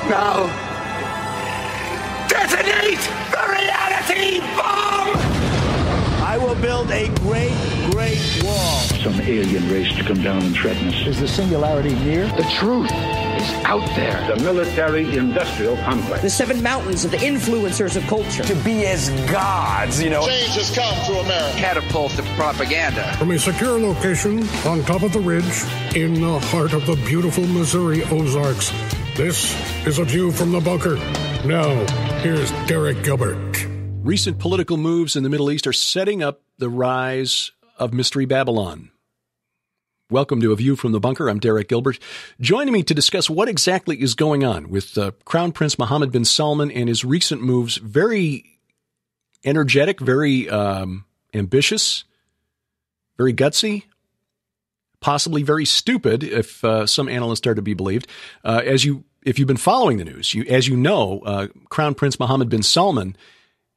Now, detonate the reality bomb! I will build a great, great wall. Some alien race to come down and threaten us. Is the singularity near? The truth is out there. The military-industrial complex. The 7 mountains of the influencers of culture. To be as gods, you know. Change has come to America. Catapult the propaganda. From a secure location on top of the ridge in the heart of the beautiful Missouri Ozarks, this is A View from the Bunker. Now, here's Derek Gilbert. Recent political moves in the Middle East are setting up the rise of Mystery Babylon. Welcome to A View from the Bunker. I'm Derek Gilbert. Joining me to discuss what exactly is going on with Crown Prince Mohammed bin Salman and his recent moves, very energetic, very ambitious, very gutsy, possibly very stupid, if some analysts are to be believed. If you've been following the news, as you know, Crown Prince Mohammed bin Salman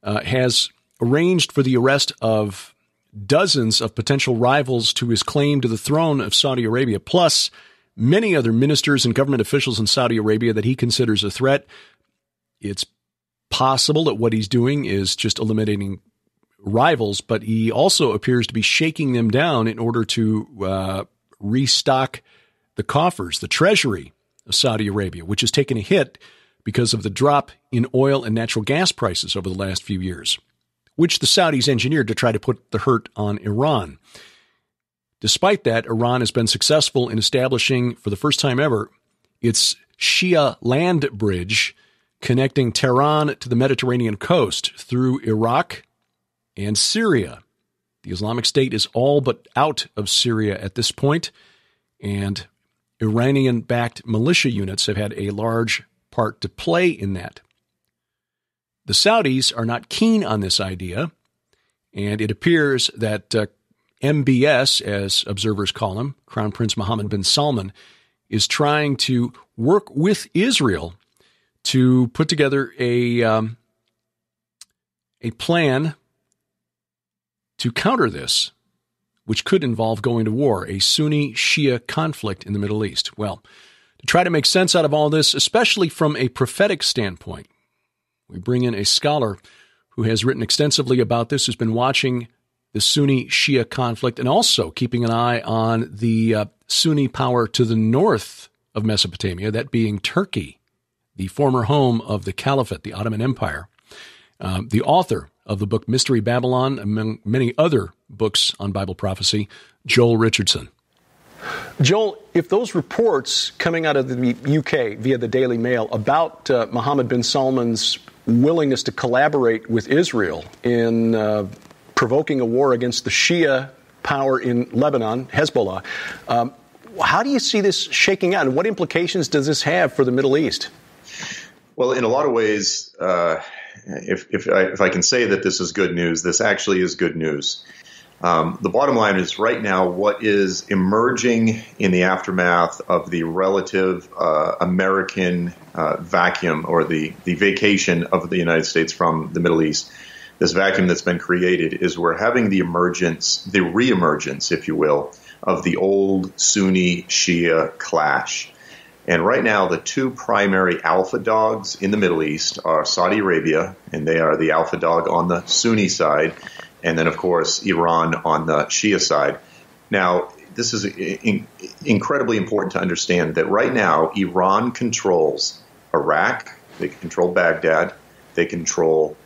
has arranged for the arrest of dozens of potential rivals to his claim to the throne of Saudi Arabia, plus many other ministers and government officials in Saudi Arabia that he considers a threat. It's possible that what he's doing is just eliminating rivals, but he also appears to be shaking them down in order to restock the coffers, the treasury of Saudi Arabia, which has taken a hit because of the drop in oil and natural gas prices over the last few years, which the Saudis engineered to try to put the hurt on Iran. Despite that, Iran has been successful in establishing, for the first time ever, its Shia land bridge connecting Tehran to the Mediterranean coast through Iraq and Syria. The Islamic State is all but out of Syria at this point, and Iranian-backed militia units have had a large part to play in that. The Saudis are not keen on this idea, and it appears that MBS, as observers call him, Crown Prince Mohammed bin Salman, is trying to work with Israel to put together a plan to counter this, which could involve going to war, a Sunni-Shia conflict in the Middle East. Well, to try to make sense out of all this, especially from a prophetic standpoint, we bring in a scholar who has written extensively about this, who's been watching the Sunni-Shia conflict and also keeping an eye on the Sunni power to the north of Mesopotamia, that being Turkey, the former home of the Caliphate, the Ottoman Empire. The author of the book Mystery Babylon, among many other books on Bible prophecy, Joel Richardson. Joel, if those reports coming out of the UK via the Daily Mail about Mohammed bin Salman's willingness to collaborate with Israel in provoking a war against the Shia power in Lebanon, Hezbollah, how do you see this shaking out, and what implications does this have for the Middle East? Well, in a lot of ways, if I can say that this is good news, this actually is good news. The bottom line is right now what is emerging in the aftermath of the relative American vacuum or the vacation of the United States from the Middle East, this vacuum that's been created is we're having the reemergence, if you will, of the old Sunni-Shia clash. And right now, the two primary alpha dogs in the Middle East are Saudi Arabia, and they are the alpha dog on the Sunni side, and then, of course, Iran on the Shia side. Now, this is incredibly important to understand that right now, Iran controls Iraq, they control Baghdad, they control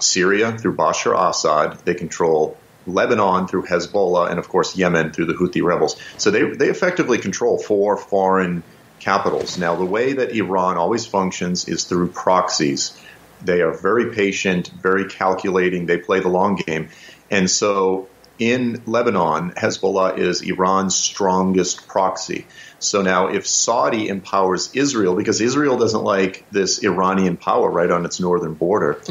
Syria through Bashar al-Assad, they control Lebanon through Hezbollah, and, of course, Yemen through the Houthi rebels. So they effectively control 4 foreign capitals. Now, the way that Iran always functions is through proxies. They are very patient, very calculating. They play the long game. And so in Lebanon, Hezbollah is Iran's strongest proxy. So now if Saudi empowers Israel, because Israel doesn't like this Iranian power right on its northern border,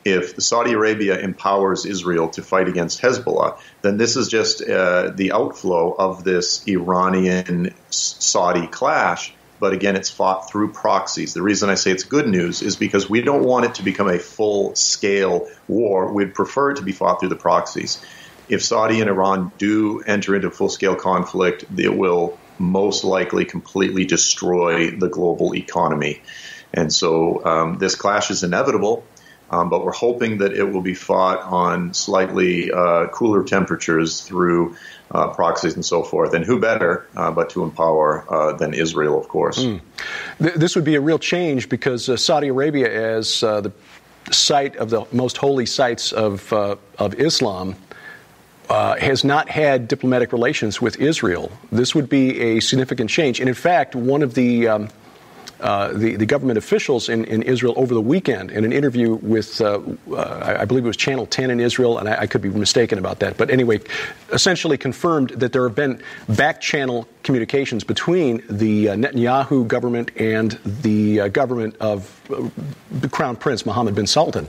if Saudi Arabia empowers Israel to fight against Hezbollah, then this is just the outflow of this Iranian-Saudi clash. But again, it's fought through proxies. The reason I say it's good news is because we don't want it to become a full-scale war. We'd prefer it to be fought through the proxies. If Saudi and Iran do enter into full-scale conflict, it will most likely completely destroy the global economy. And so this clash is inevitable, but we're hoping that it will be fought on slightly cooler temperatures through proxies and so forth. And who better but to empower than Israel, of course. This would be a real change because Saudi Arabia, as the site of the most holy sites of Islam, has not had diplomatic relations with Israel. This would be a significant change. And in fact, one of the government officials in Israel over the weekend, in an interview with, I believe it was Channel 10 in Israel, and I could be mistaken about that, but anyway, essentially confirmed that there have been back-channel communications between the Netanyahu government and the government of the Crown Prince Mohammed bin Sultan.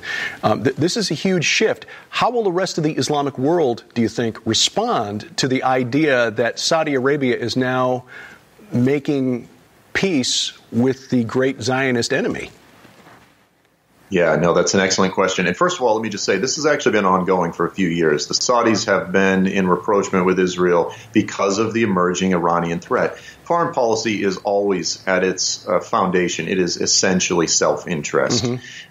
This is a huge shift. How will the rest of the Islamic world, do you think, respond to the idea that Saudi Arabia is now making peace with the great Zionist enemy? Yeah, no, that's an excellent question. And first of all, let me just say, this has actually been ongoing for a few years. The Saudis have been in rapprochement with Israel because of the emerging Iranian threat. Foreign policy is always at its foundation. It is essentially self-interest.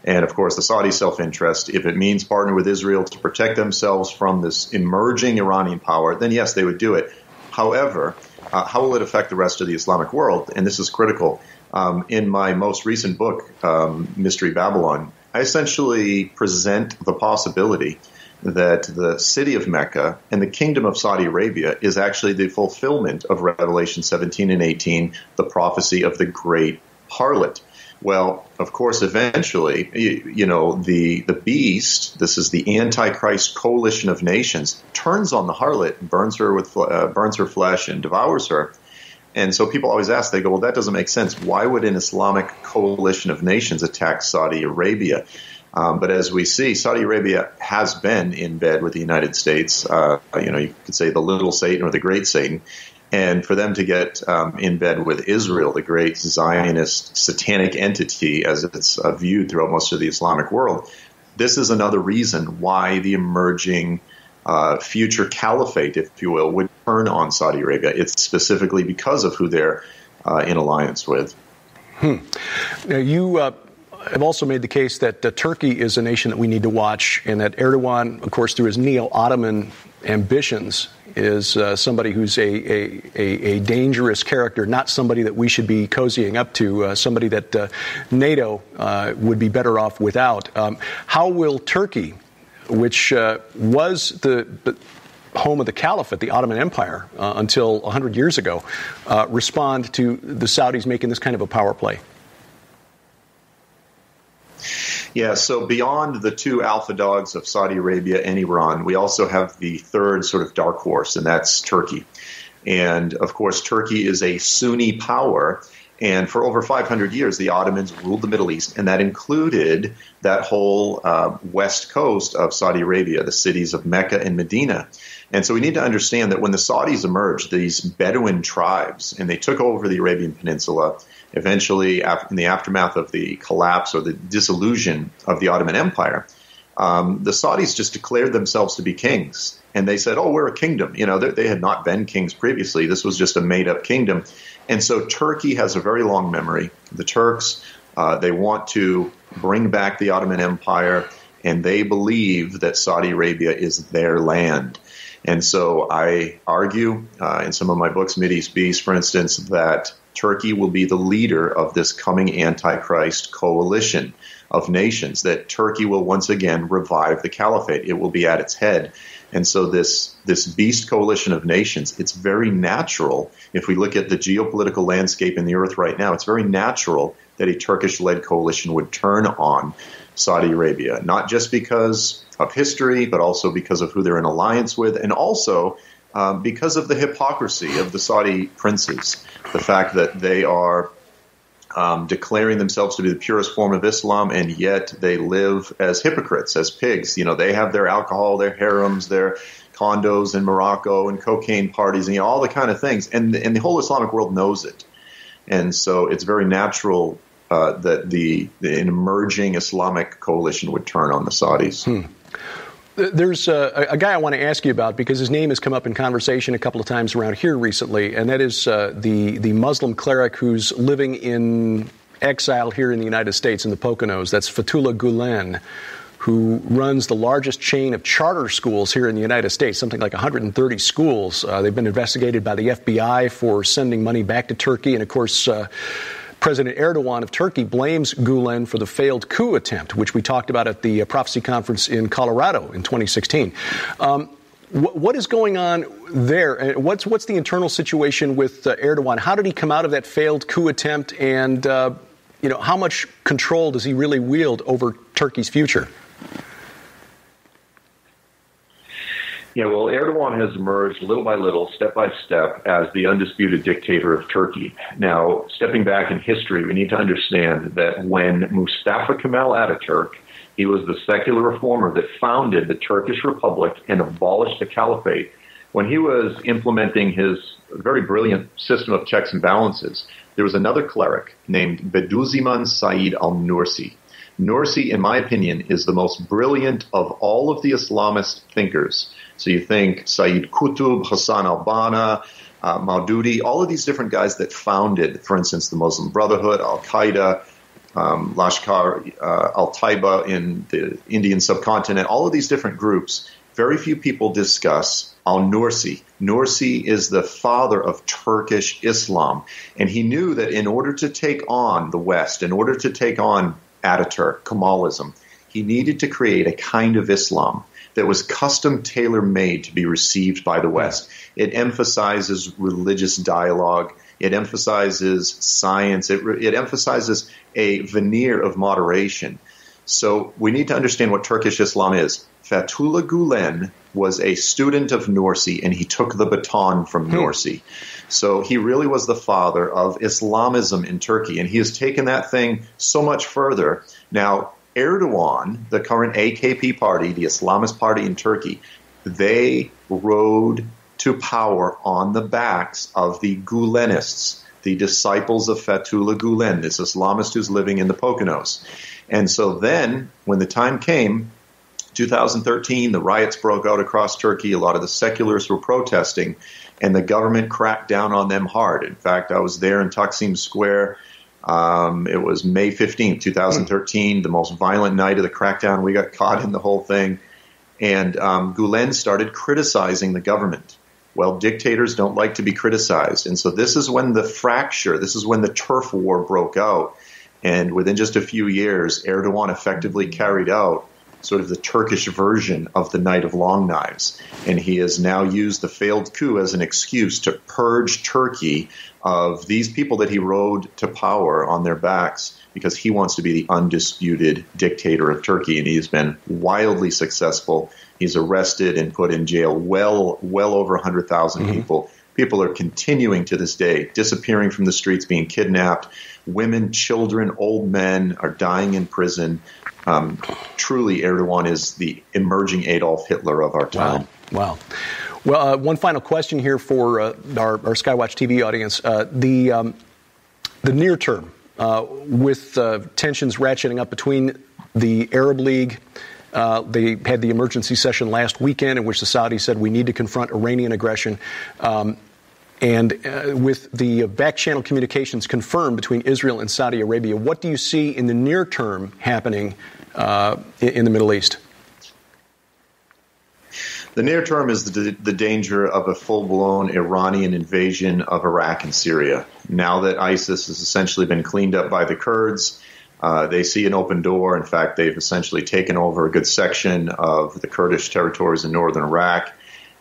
And of course, the Saudi self-interest, if it means partner with Israel to protect themselves from this emerging Iranian power, then yes, they would do it. However, how will it affect the rest of the Islamic world? And this is critical. In my most recent book, Mystery Babylon, I essentially present the possibility that the city of Mecca and the kingdom of Saudi Arabia is actually the fulfillment of Revelation 17 and 18, the prophecy of the great harlot. Well, of course, eventually, the beast, this is the Antichrist coalition of nations, turns on the harlot, burns her flesh and devours her. And so people always ask, they go, well, that doesn't make sense. Why would an Islamic coalition of nations attack Saudi Arabia? But as we see, Saudi Arabia has been in bed with the United States. You could say the little Satan or the great Satan. And for them to get in bed with Israel, the great Zionist satanic entity, as it's viewed throughout most of the Islamic world, this is another reason why the emerging future caliphate, if you will, would turn on Saudi Arabia. It's specifically because of who they're in alliance with. Now, you have also made the case that Turkey is a nation that we need to watch, and that Erdogan, of course, through his neo-Ottoman ambitions, is somebody who's a dangerous character, not somebody that we should be cozying up to, somebody that NATO would be better off without. How will Turkey, which was the home of the Caliphate, the Ottoman Empire, until 100 years ago, respond to the Saudis making this kind of a power play? Yeah, so beyond the two alpha dogs of Saudi Arabia and Iran, we also have the third sort of dark horse, and that's Turkey. And, of course, Turkey is a Sunni power. And for over 500 years, the Ottomans ruled the Middle East, and that included that whole west coast of Saudi Arabia, the cities of Mecca and Medina. And so we need to understand that when the Saudis emerged, these Bedouin tribes, and they took over the Arabian Peninsula, eventually in the aftermath of the collapse or the dissolution of the Ottoman Empire, the Saudis just declared themselves to be kings. And they said, oh, we're a kingdom. They had not been kings previously. This was just a made-up kingdom. And so Turkey has a very long memory. The Turks, they want to bring back the Ottoman Empire, and they believe that Saudi Arabia is their land. And so I argue in some of my books, Mideast Beast, for instance, that Turkey will be the leader of this coming Antichrist coalition of nations, that Turkey will once again revive the caliphate. It will be at its head. And so this beast coalition of nations, it's very natural, if we look at the geopolitical landscape in the earth right now, it's very natural that a Turkish-led coalition would turn on Saudi Arabia, not just because of history, but also because of who they're in alliance with, and also because of the hypocrisy of the Saudi princes, the fact that they are declaring themselves to be the purest form of Islam, and yet they live as hypocrites, as pigs. They have their alcohol, their harems, their condos in Morocco, and cocaine parties, and all the kind of things. And the whole Islamic world knows it. And so it's very natural that an emerging Islamic coalition would turn on the Saudis. There's a guy I want to ask you about because his name has come up in conversation a couple of times around here recently, and that is the Muslim cleric who's living in exile here in the United States in the Poconos. That's Fethullah Gulen, who runs the largest chain of charter schools here in the United States, something like 130 schools. They've been investigated by the FBI for sending money back to Turkey. And, of course, President Erdogan of Turkey blames Gulen for the failed coup attempt, which we talked about at the Prophecy conference in Colorado in 2016. What is going on there? What's the internal situation with Erdogan? How did he come out of that failed coup attempt? And, how much control does he really wield over Turkey's future? Yeah, well, Erdogan has emerged little by little, step by step, as the undisputed dictator of Turkey. Now, stepping back in history, we need to understand that when Mustafa Kemal Ataturk, he was the secular reformer that founded the Turkish Republic and abolished the caliphate. When he was implementing his very brilliant system of checks and balances, there was another cleric named Bediüzzaman Said al-Nursi. Nursi, in my opinion, is the most brilliant of all of the Islamist thinkers. So you think Sayyid Qutb, Hassan al-Banna, Maududi, all of these different guys that founded, for instance, the Muslim Brotherhood, Al-Qaeda, Lashkar al-Taiba in the Indian subcontinent, all of these different groups, very few people discuss al-Nursi. Nursi is the father of Turkish Islam. And he knew that in order to take on the West, in order to take on Ataturk, Kemalism, he needed to create a kind of Islam that was custom tailor-made to be received by the West. It emphasizes religious dialogue. It emphasizes science. It emphasizes a veneer of moderation. So we need to understand what Turkish Islam is. Fethullah Gulen was a student of Nursi, and he took the baton from Nursi. So he really was the father of Islamism in Turkey, and he has taken that thing so much further. Now, Erdogan, the current AKP party, the Islamist party in Turkey, they rode to power on the backs of the Gulenists, the disciples of Fethullah Gulen, this Islamist who's living in the Poconos. And so then, when the time came, 2013, the riots broke out across Turkey. A lot of the secularists were protesting, and the government cracked down on them hard. In fact, I was there in Taksim Square. It was May 15th, 2013, the most violent night of the crackdown. We got caught in the whole thing. And Gulen started criticizing the government. Well, dictators don't like to be criticized. And so this is when the fracture, this is when the turf war broke out. And within just a few years, Erdogan effectively carried out sort of the Turkish version of the Night of Long Knives. And he has now used the failed coup as an excuse to purge Turkey of these people that he rode to power on their backs, because he wants to be the undisputed dictator of Turkey. And he's been wildly successful. He's arrested and put in jail well over 100,000 people. People are continuing to this day, disappearing from the streets, being kidnapped. Women, children, old men are dying in prison. Truly, Erdogan is the emerging Adolf Hitler of our time. Wow. Well, one final question here for our Skywatch TV audience. The near term, with tensions ratcheting up between the Arab League, they had the emergency session last weekend in which the Saudis said we need to confront Iranian aggression. And with the back-channel communications confirmed between Israel and Saudi Arabia, what do you see in the near term happening in the Middle East? The near term is the danger of a full-blown Iranian invasion of Iraq and Syria. Now that ISIS has essentially been cleaned up by the Kurds, they see an open door. In fact, they've essentially taken over a good section of the Kurdish territories in northern Iraq.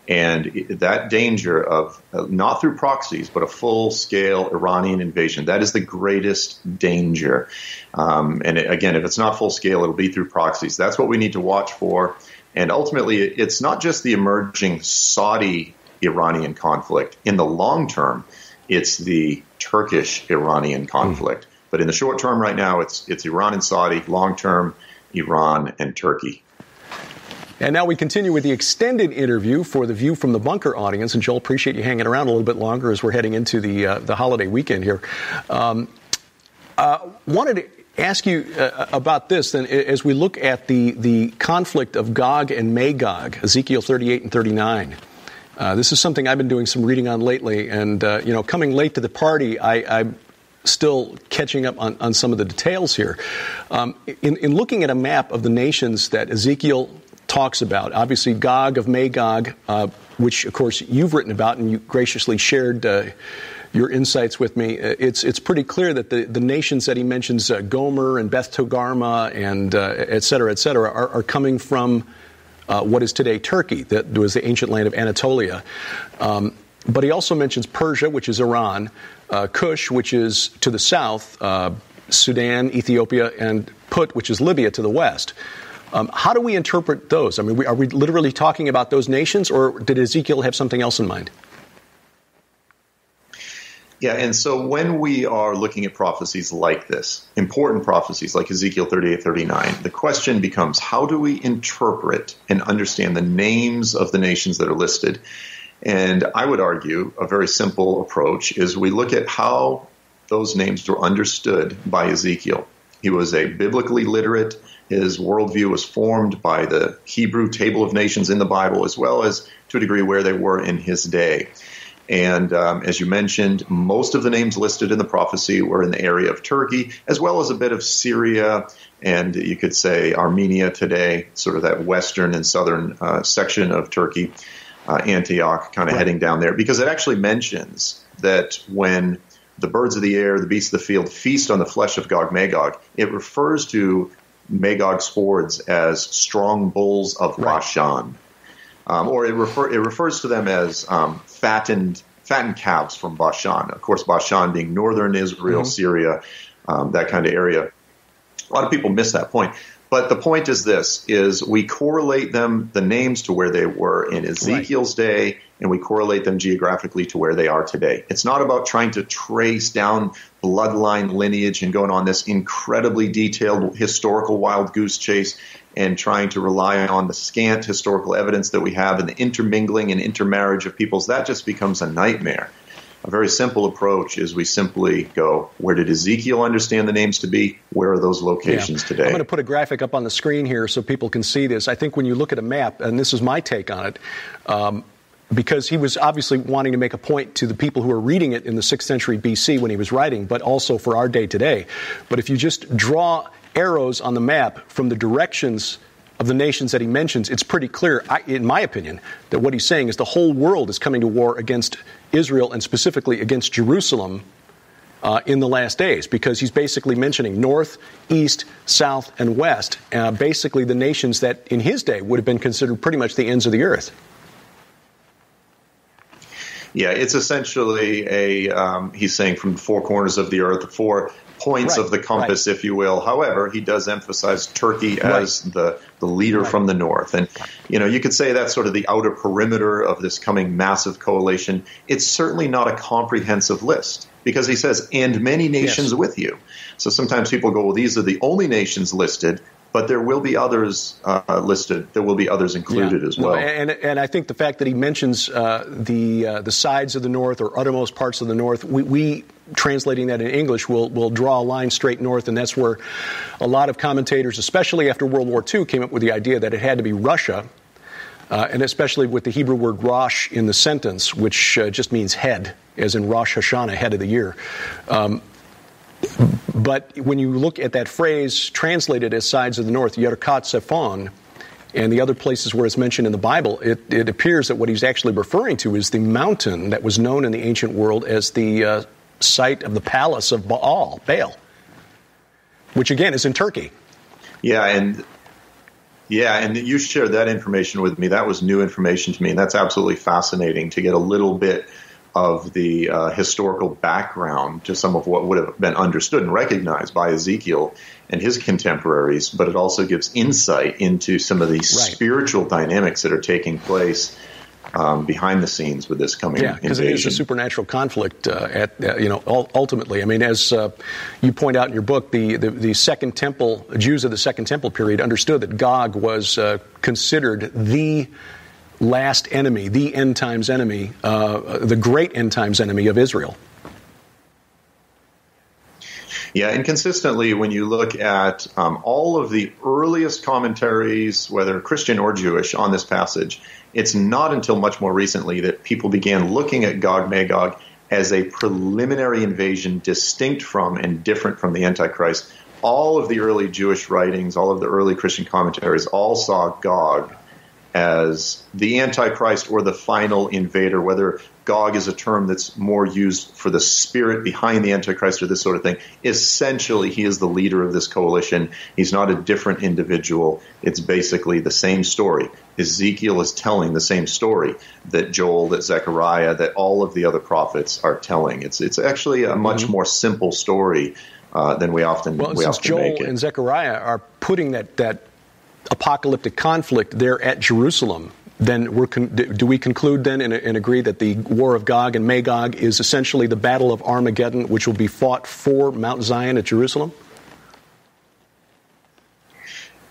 And that danger of, not through proxies, but a full-scale Iranian invasion, that is the greatest danger. And again, if it's not full-scale, it'll be through proxies. That's what we need to watch for. And ultimately, it's not just the emerging Saudi-Iranian conflict. In the long term, it's the Turkish-Iranian conflict. But in the short term right now, it's Iran and Saudi. Long term, Iran and Turkey. And now we continue with the extended interview for the View from the Bunker audience. And Joel, appreciate you hanging around a little bit longer as we're heading into the holiday weekend here. Wanted to ask you about this then, as we look at the conflict of Gog and Magog, Ezekiel 38 and 39. This is something I've been doing some reading on lately, and coming late to the party, I still catching up on some of the details here. In looking at a map of the nations that Ezekiel talks about, obviously Gog of Magog, which, of course, you've written about and you graciously shared your insights with me, it's pretty clear that the nations that he mentions, Gomer and Beth Togarmah and et cetera, are coming from what is today Turkey, that was the ancient land of Anatolia. But he also mentions Persia, which is Iran, Kush, which is to the south, Sudan, Ethiopia, and Put, which is Libya, to the west. How do we interpret those? I mean, are we literally talking about those nations, or did Ezekiel have something else in mind? Yeah, and so when we are looking at prophecies like this, important prophecies like Ezekiel 38, 39, the question becomes, how do we interpret and understand the names of the nations that are listed? And I would argue a very simple approach is we look at how those names were understood by Ezekiel. He was a biblically literate. His worldview was formed by the Hebrew table of nations in the Bible, as well as, to a degree, where they were in his day. And as you mentioned, most of the names listed in the prophecy were in the area of Turkey, as well as a bit of Syria, and you could say Armenia today, sort of that western and southern section of Turkey, Antioch, kind of heading down there, because it actually mentions that when the birds of the air, the beasts of the field feast on the flesh of Gog Magog, it refers to Magog's hordes as strong bulls of Bashan. Or it refers to them as fattened calves from Bashan. Of course, Bashan being northern Israel, Syria, that kind of area. A lot of people miss that point. But the point is this, is we correlate them, the names, to where they were in Ezekiel's day, and we correlate them geographically to where they are today. It's not about trying to trace down bloodline lineage and going on this incredibly detailed historical wild goose chase and trying to rely on the scant historical evidence that we have and the intermingling and intermarriage of peoples. That just becomes a nightmare. A very simple approach is we simply go, where did Ezekiel understand the names to be? Where are those locations today? I'm going to put a graphic up on the screen here so people can see this. I think when you look at a map, and this is my take on it, because he was obviously wanting to make a point to the people who are reading it in the 6th century BC when he was writing, but also for our day today. But if you just draw arrows on the map from the directions of the nations that he mentions, it's pretty clear, in my opinion, that what he's saying is the whole world is coming to war against Israel and specifically against Jerusalem in the last days, because he's basically mentioning north, east, south, and west, basically the nations that in his day would have been considered pretty much the ends of the earth. Yeah, it's essentially he's saying from the four corners of the earth, the 4 points of the compass, if you will. However, he does emphasize Turkey as the leader from the north. And, you could say that's sort of the outer perimeter of this coming massive coalition. It's certainly not a comprehensive list, because he says, and many nations with you. So sometimes people go, well, these are the only nations listed, but there will be others listed. There will be others included as well. And I think the fact that he mentions the sides of the north or uttermost parts of the north, we translating that in English will draw a line straight north, and that's where a lot of commentators, especially after World War II, came up with the idea that it had to be Russia, and especially with the Hebrew word Rosh in the sentence, which just means head, as in Rosh Hashanah, head of the year. But when you look at that phrase translated as sides of the north, Yerkat Sephon, and the other places where it's mentioned in the Bible, it appears that what he's actually referring to is the mountain that was known in the ancient world as the site of the palace of Baal, which again is in Turkey. Yeah, and you shared that information with me. That was new information to me, and that's absolutely fascinating to get a little bit of the historical background to some of what would have been understood and recognized by Ezekiel and his contemporaries, but it also gives insight into some of these spiritual dynamics that are taking place behind the scenes with this coming invasion. Because it is a supernatural conflict ultimately. I mean, as you point out in your book, the Second Temple, Jews of the Second Temple period understood that Gog was considered the last enemy, the end times enemy, the great end times enemy of Israel. Yeah, and consistently, when you look at all of the earliest commentaries, whether Christian or Jewish, on this passage, it's not until much more recently that people began looking at Gog Magog as a preliminary invasion distinct from and different from the Antichrist. All of the early Jewish writings, all of the early Christian commentaries all saw Gog as the Antichrist or the final invader, whether Gog is a term that's more used for the spirit behind the Antichrist or this sort of thing. Essentially, he is the leader of this coalition. He's not a different individual. It's basically the same story. Ezekiel is telling the same story that Joel, that Zechariah, that all of the other prophets are telling. It's actually a much more simple story than we often make it. Well, since Joel and Zechariah are putting that apocalyptic conflict there at Jerusalem, then do we conclude then and agree that the war of Gog and Magog is essentially the battle of Armageddon, which will be fought for Mount Zion at Jerusalem?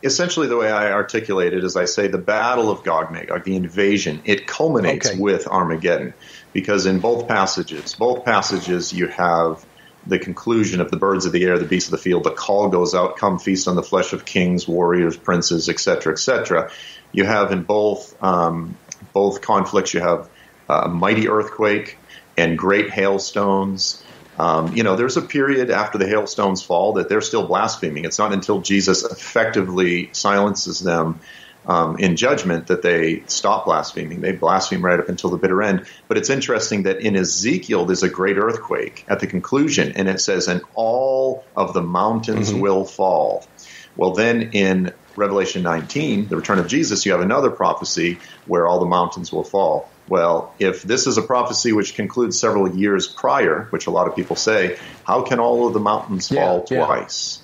Essentially, the way I articulate it is I say the battle of Gog-Magog, the invasion, it culminates with Armageddon, because in both passages you have the conclusion of the birds of the air, the beasts of the field. The call goes out, come feast on the flesh of kings, warriors, princes, etc., etc. You have in both conflicts, you have a mighty earthquake and great hailstones. There's a period after the hailstones fall that they're still blaspheming. It's not until Jesus effectively silences them in judgment that they stop blaspheming. They blaspheme right up until the bitter end. But it's interesting that in Ezekiel, there's a great earthquake at the conclusion, and it says, and all of the mountains will fall. Well, then in Revelation 19, the return of Jesus, you have another prophecy where all the mountains will fall. Well, if this is a prophecy which concludes several years prior, which a lot of people say, how can all of the mountains fall twice?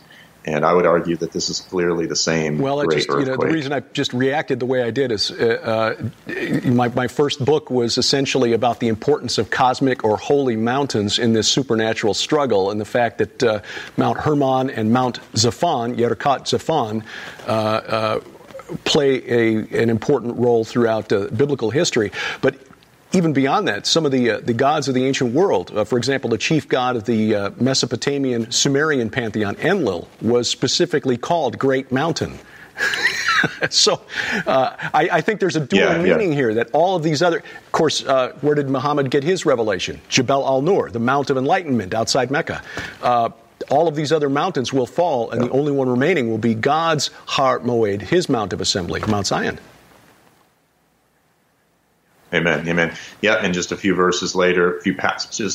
And I would argue that this is clearly the same great earthquake. The reason I just reacted the way I did is my first book was essentially about the importance of cosmic or holy mountains in this supernatural struggle, and the fact that Mount Hermon and Mount Zaphon, Yerkat Zaphon, play an important role throughout biblical history. But even beyond that, some of the gods of the ancient world, for example, the chief god of the Mesopotamian Sumerian pantheon, Enlil, was specifically called Great Mountain. So I think there's a dual meaning here, that all of these other... Of course, where did Muhammad get his revelation? Jebel al-Nur, the Mount of Enlightenment outside Mecca. All of these other mountains will fall, and the only one remaining will be God's Har Moed, his Mount of Assembly, Mount Zion. Amen, amen. Yeah, and just a few passages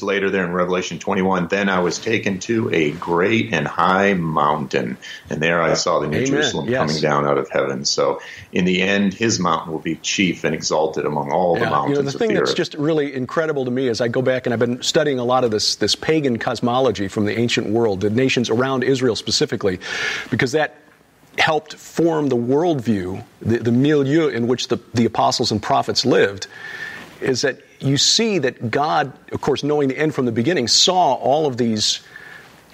later there in Revelation 21, then I was taken to a great and high mountain, and there I saw the New Jerusalem coming down out of heaven. So in the end, his mountain will be chief and exalted among all the mountains of the earth. The thing that's just really incredible to me as I go back, and I've been studying a lot of this pagan cosmology from the ancient world, the nations around Israel specifically, because that helped form the worldview, the milieu in which the apostles and prophets lived, is that you see that God, of course, knowing the end from the beginning, saw all of these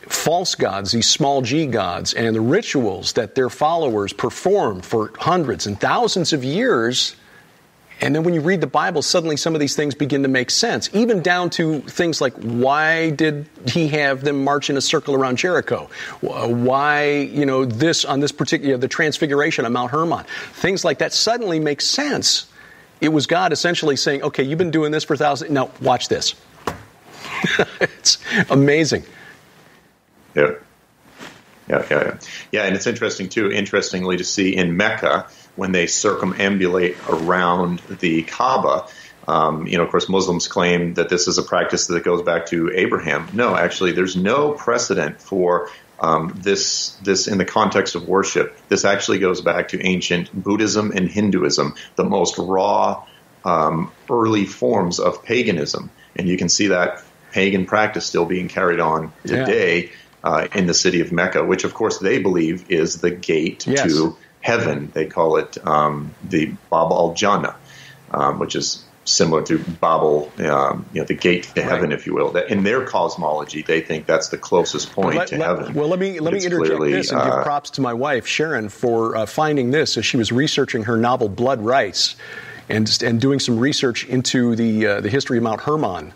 false gods, these small g gods, and the rituals that their followers performed for hundreds and thousands of years. And then when you read the Bible, suddenly some of these things begin to make sense, even down to things like, why did he have them march in a circle around Jericho? Why, this on this particular, the transfiguration on Mount Hermon? Things like that suddenly make sense. It was God essentially saying, okay, you've been doing this for thousands, now watch this. It's amazing. Yeah, and it's interestingly to see in Mecca, when they circumambulate around the Kaaba, of course, Muslims claim that this is a practice that goes back to Abraham. No, actually, there's no precedent for this in the context of worship. This actually goes back to ancient Buddhism and Hinduism, the most raw early forms of paganism. And you can see that pagan practice still being carried on today in the city of Mecca, which, of course, they believe is the gate to heaven. They call it the Bab al-Jannah, which is similar to Babel, the gate to heaven, if you will. That in their cosmology, they think that's the closest point to heaven. Well, let me interject this and give props to my wife, Sharon, for finding this as she was researching her novel Blood Rights and doing some research into the history of Mount Hermon.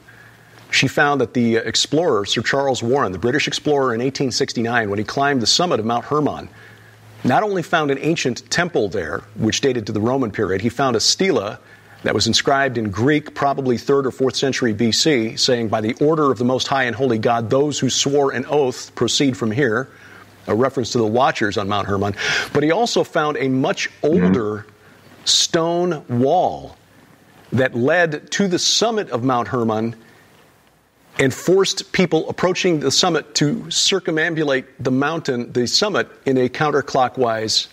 She found that the explorer, Sir Charles Warren, the British explorer in 1869, when he climbed the summit of Mount Hermon, not only found an ancient temple there, which dated to the Roman period, he found a stela that was inscribed in Greek, probably 3rd or 4th century BC, saying, "By the order of the most high and holy God, those who swore an oath proceed from here," a reference to the watchers on Mount Hermon. But he also found a much older stone wall that led to the summit of Mount Hermon and forced people approaching the summit to circumambulate the mountain, the summit, in a counterclockwise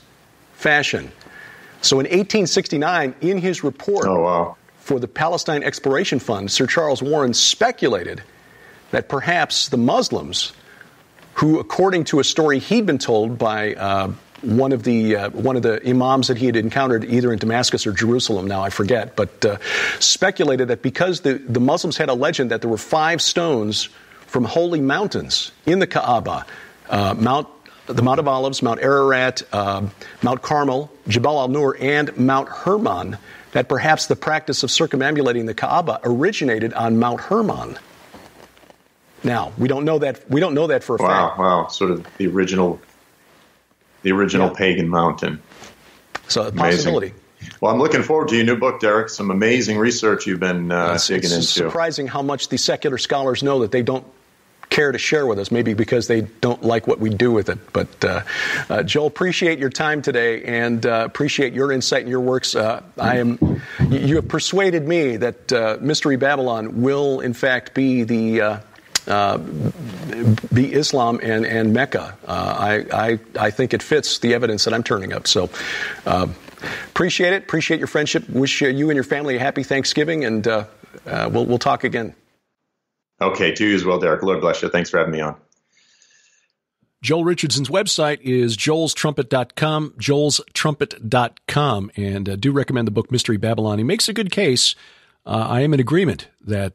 fashion. So in 1869, in his report for the Palestine Exploration Fund, Sir Charles Warren speculated that perhaps the Muslims, who, according to a story he'd been told by one of the imams that he had encountered either in Damascus or Jerusalem, now I forget, but speculated that because the Muslims had a legend that there were 5 stones from holy mountains in the Kaaba, the Mount of Olives, Mount Ararat, Mount Carmel, Jabal al-Nur, and Mount Hermon, that perhaps the practice of circumambulating the Kaaba originated on Mount Hermon. Now, we don't know that for a fact. Wow, sort of the original pagan mountain. So a possibility. Well, I'm looking forward to your new book, Derek. Some amazing research you've been digging into. It's surprising how much the secular scholars know that they don't care to share with us, maybe because they don't like what we do with it. But Joel, appreciate your time today and appreciate your insight and your works. You have persuaded me that Mystery Babylon will, in fact, be Islam and Mecca. I think it fits the evidence that I'm turning up. So appreciate it. Appreciate your friendship. Wish you and your family a happy Thanksgiving, and we'll talk again. Okay, to you as well, Derek. Lord bless you. Thanks for having me on. Joel Richardson's website is joelstrumpet.com, joelstrumpet.com, and do recommend the book Mystery Babylon. He makes a good case. I am in agreement that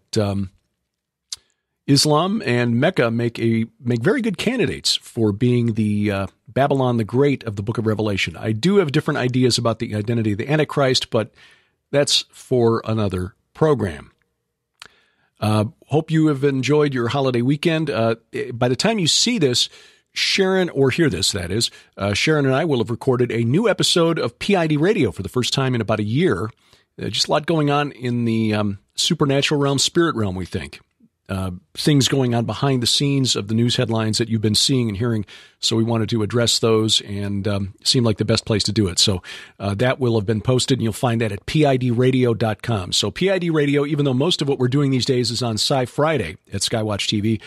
Islam and Mecca make very good candidates for being the Babylon the Great of the Book of Revelation. I do have different ideas about the identity of the Antichrist, but that's for another program. Hope you have enjoyed your holiday weekend. By the time you see this, Sharon, or hear this, that is, Sharon and I will have recorded a new episode of PID Radio for the first time in about a year. Just a lot going on in the supernatural realm, spirit realm, we think. Things going on behind the scenes of the news headlines that you've been seeing and hearing. So we wanted to address those, and seemed like the best place to do it. So that will have been posted, and you'll find that at PIDradio.com. So PID Radio, even though most of what we're doing these days is on Sci Friday at Skywatch TV,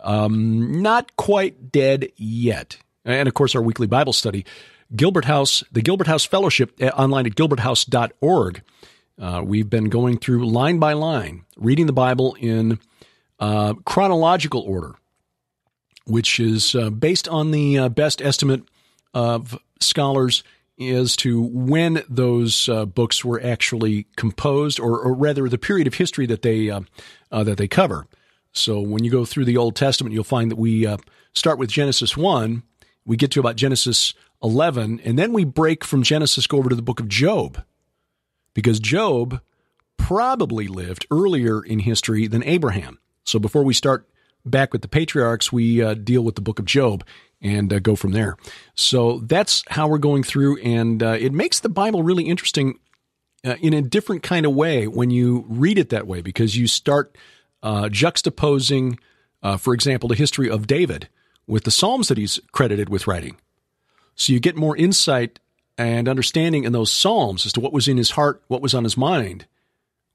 not quite dead yet. And of course, our weekly Bible study, Gilbert House, the Gilbert House Fellowship, online at gilberthouse.org. We've been going through line by line, reading the Bible in chronological order, which is based on the best estimate of scholars as to when those books were actually composed, or rather the period of history that they cover. So when you go through the Old Testament, you'll find that we start with Genesis 1, we get to about Genesis 11, and then we break from Genesis, go over to the book of Job, because Job probably lived earlier in history than Abraham. So before we start back with the patriarchs, we deal with the book of Job and go from there. So that's how we're going through, and it makes the Bible really interesting in a different kind of way when you read it that way, because you start juxtaposing, for example, the history of David with the Psalms that he's credited with writing. So you get more insight and understanding in those Psalms as to what was in his heart, what was on his mind,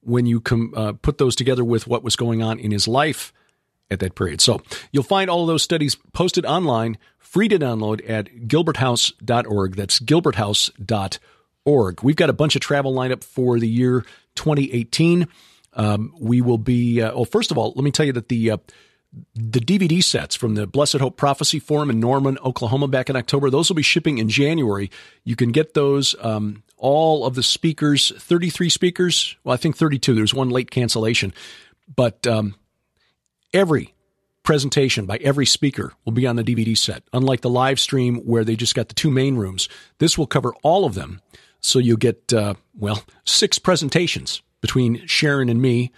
when you put those together with what was going on in his life at that period. So you'll find all of those studies posted online, free to download at gilberthouse.org. That's gilberthouse.org. We've got a bunch of travel lined up for the year 2018. We will be, first of all, let me tell you that the DVD sets from the Blessed Hope Prophecy Forum in Norman, Oklahoma back in October, those will be shipping in January. You can get those, all of the speakers, 33 speakers, well, I think 32. There's one late cancellation. But every presentation by every speaker will be on the DVD set. Unlike the live stream where they just got the 2 main rooms, this will cover all of them. So you'll get, 6 presentations between Sharon and me.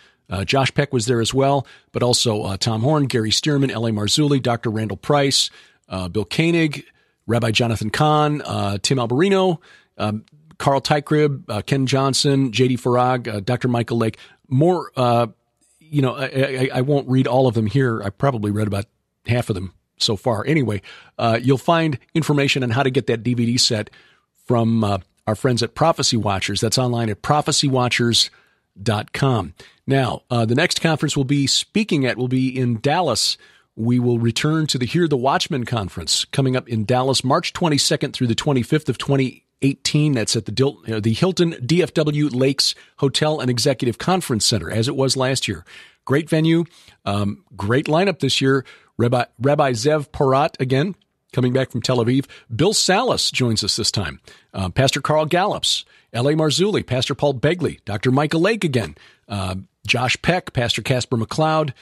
Josh Peck was there as well, but also Tom Horn, Gary Stearman, L.A. Marzulli, Dr. Randall Price, Bill Koenig, Rabbi Jonathan Kahn, Tim Alberino, Carl Tykrib, Ken Johnson, J.D. Farag, Dr. Michael Lake. More, I won't read all of them here. I probably read about half of them so far. Anyway, you'll find information on how to get that DVD set from our friends at Prophecy Watchers. That's online at prophecywatchers.com. Now, the next conference we'll be speaking at will be in Dallas. We will return to the Hear the Watchman conference coming up in Dallas, March 22nd through the 25th of 2018. That's at the Hilton DFW Lakes Hotel and Executive Conference Center, as it was last year. Great venue, great lineup this year. Rabbi Zev Porat, again, coming back from Tel Aviv. Bill Salas joins us this time. Pastor Carl Gallups, L.A. Marzulli, Pastor Paul Begley, Dr. Michael Lake again, Josh Peck, Pastor Casper McLeod,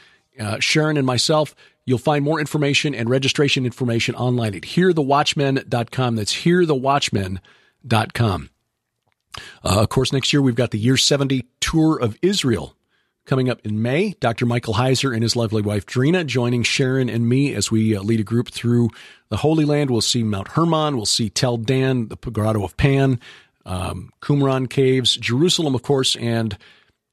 Sharon and myself. You'll find more information and registration information online at hearthewatchmen.com. That's hearthewatchmen.com. Of course, next year we've got the Year 70 Tour of Israel coming up in May. Dr. Michael Heiser and his lovely wife, Drina, joining Sharon and me as we lead a group through the Holy Land. We'll see Mount Hermon. We'll see Tel Dan, the Grotto of Pan, Qumran Caves, Jerusalem, of course, and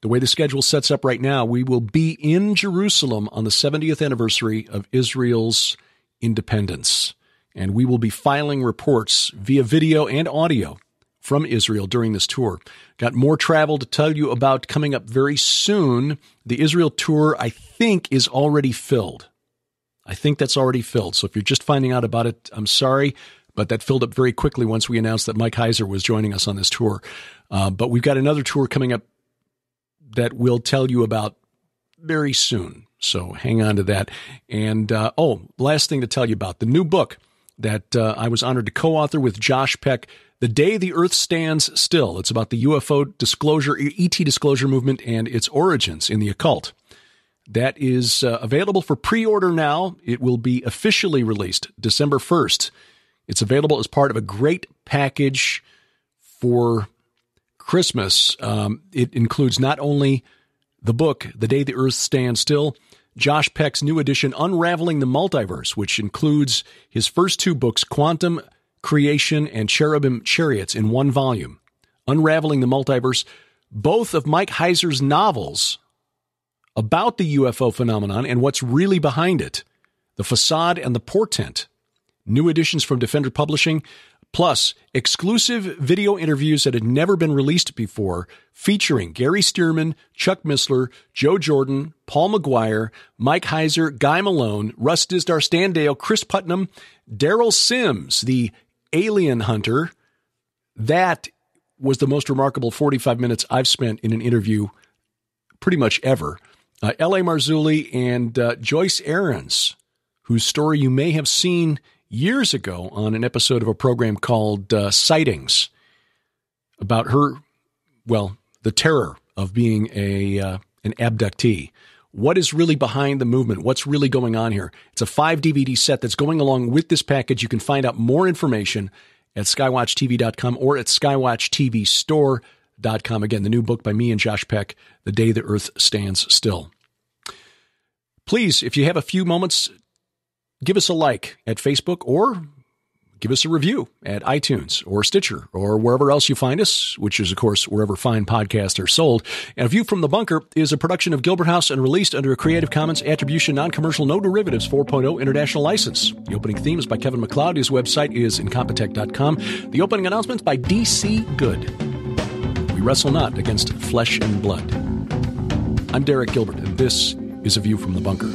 the way the schedule sets up right now, we will be in Jerusalem on the 70th anniversary of Israel's independence. And we will be filing reports via video and audio from Israel during this tour. Got more travel to tell you about coming up very soon. The Israel tour, I think, is already filled. I think that's already filled. So if you're just finding out about it, I'm sorry, but that filled up very quickly once we announced that Mike Heiser was joining us on this tour. But we've got another tour coming up that we'll tell you about very soon. So hang on to that. And, last thing to tell you about, the new book that I was honored to co-author with Josh Peck, The Day the Earth Stands Still. It's about the UFO disclosure, ET disclosure movement and its origins in the occult. That is available for pre-order now. It will be officially released December 1st. It's available as part of a great package for Christmas. It includes not only the book, The Day the Earth Stands Still, Josh Peck's new edition, Unraveling the Multiverse, which includes his first two books, Quantum Creation and Cherubim Chariots, in one volume. Unraveling the Multiverse, both of Mike Heiser's novels about the UFO phenomenon and what's really behind it, The Facade and the Portent. New editions from Defender Publishing, plus exclusive video interviews that had never been released before, featuring Gary Stearman, Chuck Missler, Joe Jordan, Paul McGuire, Mike Heiser, Guy Malone, Russ Dizdar Standale, Chris Putnam, Daryl Sims, the alien hunter. That was the most remarkable 45 minutes I've spent in an interview pretty much ever. L.A. Marzulli and Joyce Aarons, whose story you may have seen years ago on an episode of a program called Sightings, about her, the terror of being an abductee. What is really behind the movement? What's really going on here? It's a 5 DVD set that's going along with this package. You can find out more information at skywatchtv.com or at skywatchtvstore.com. Again, the new book by me and Josh Peck, The Day the Earth Stands Still. Please, if you have a few moments, give us a like at Facebook or give us a review at iTunes or Stitcher or wherever else you find us, which is, of course, wherever fine podcasts are sold. And A View from the Bunker is a production of Gilbert House and released under a Creative Commons Attribution Non-Commercial No Derivatives 4.0 International License. The opening theme is by Kevin MacLeod. His website is incompetech.com. The opening announcements by D.C. Good. We wrestle not against flesh and blood. I'm Derek Gilbert, and this is A View from the Bunker.